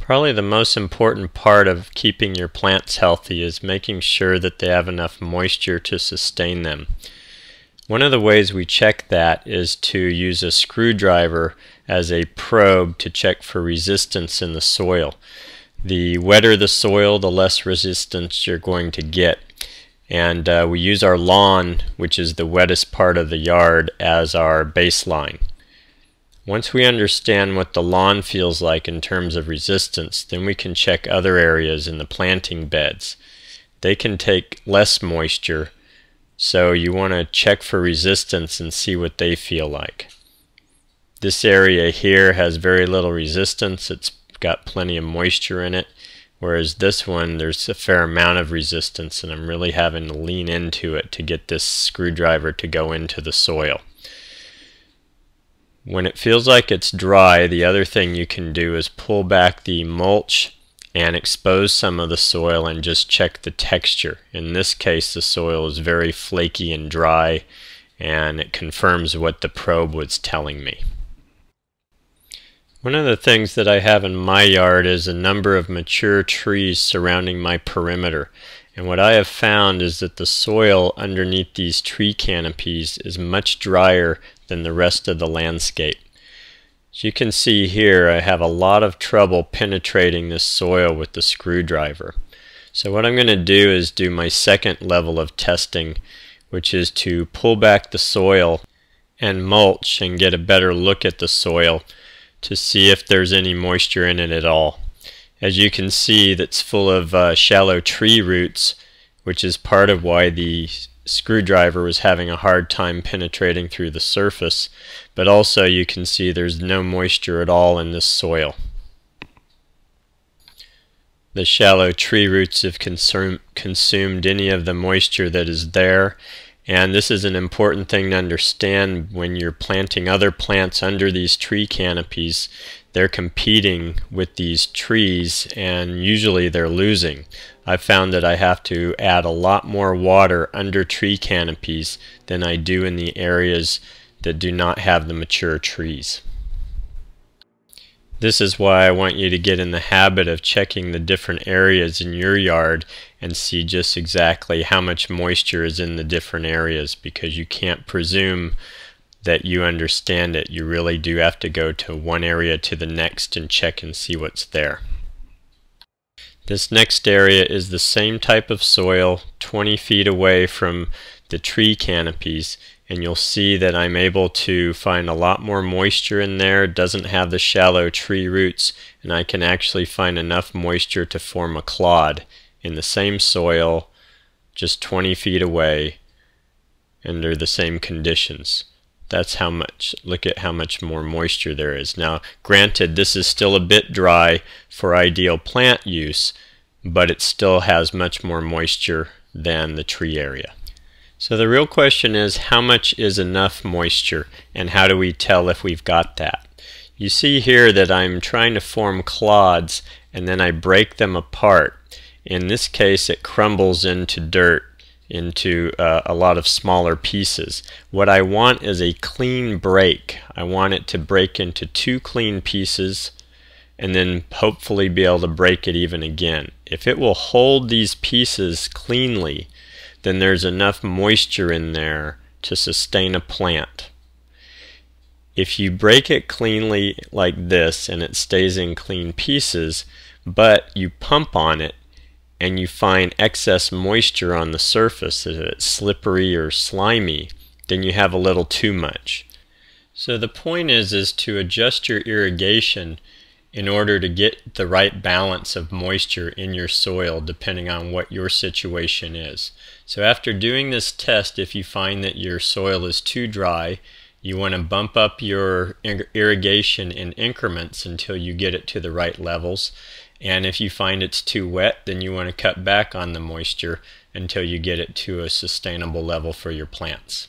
Probably the most important part of keeping your plants healthy is making sure that they have enough moisture to sustain them. One of the ways we check that is to use a screwdriver as a probe to check for resistance in the soil. The wetter the soil, the less resistance you're going to get. And we use our lawn, which is the wettest part of the yard, as our baseline. Once we understand what the lawn feels like in terms of resistance, then we can check other areas in the planting beds. They can take less moisture, so you want to check for resistance and see what they feel like. This area here has very little resistance. It's got plenty of moisture in it, whereas this one, there's a fair amount of resistance, and I'm really having to lean into it to get this screwdriver to go into the soil. When it feels like it's dry, the other thing you can do is pull back the mulch and expose some of the soil and just check the texture. In this case, the soil is very flaky and dry, and it confirms what the probe was telling me. One of the things that I have in my yard is a number of mature trees surrounding my perimeter. And what I have found is that the soil underneath these tree canopies is much drier than the rest of the landscape. As you can see here, I have a lot of trouble penetrating this soil with the screwdriver. So what I'm going to do is do my second level of testing, which is to pull back the soil and mulch and get a better look at the soil to see if there's any moisture in it at all. As you can see, that's full of shallow tree roots, which is part of why the screwdriver was having a hard time penetrating through the surface. But also you can see there's no moisture at all in this soil. The shallow tree roots have consumed any of the moisture that is there. And this is an important thing to understand when you're planting other plants under these tree canopies. They're competing with these trees, and usually they're losing. I've found that I have to add a lot more water under tree canopies than I do in the areas that do not have the mature trees. This is why I want you to get in the habit of checking the different areas in your yard and see just exactly how much moisture is in the different areas, because you can't presume that you understand it. You really do have to go to one area to the next and check and see what's there. This next area is the same type of soil 20 feet away from the tree canopies, and you'll see that I'm able to find a lot more moisture in there. It doesn't have the shallow tree roots, and I can actually find enough moisture to form a clod in the same soil just 20 feet away under the same conditions. That's how much, look at how much more moisture there is. Now, granted, this is still a bit dry for ideal plant use, but it still has much more moisture than the tree area. So the real question is, how much is enough moisture, and how do we tell if we've got that? You see here that I'm trying to form clods, and then I break them apart. In this case, it crumbles into dirt, into a lot of smaller pieces. What I want is a clean break. I want it to break into 2 clean pieces and then hopefully be able to break it even again. If it will hold these pieces cleanly, then there's enough moisture in there to sustain a plant. If you break it cleanly like this and it stays in clean pieces, but you pump on it, and you find excess moisture on the surface, that it's slippery or slimy, then you have a little too much. So the point is to adjust your irrigation in order to get the right balance of moisture in your soil depending on what your situation is. So after doing this test, if you find that your soil is too dry, you want to bump up your irrigation in increments until you get it to the right levels. And if you find it's too wet, then you want to cut back on the moisture until you get it to a sustainable level for your plants.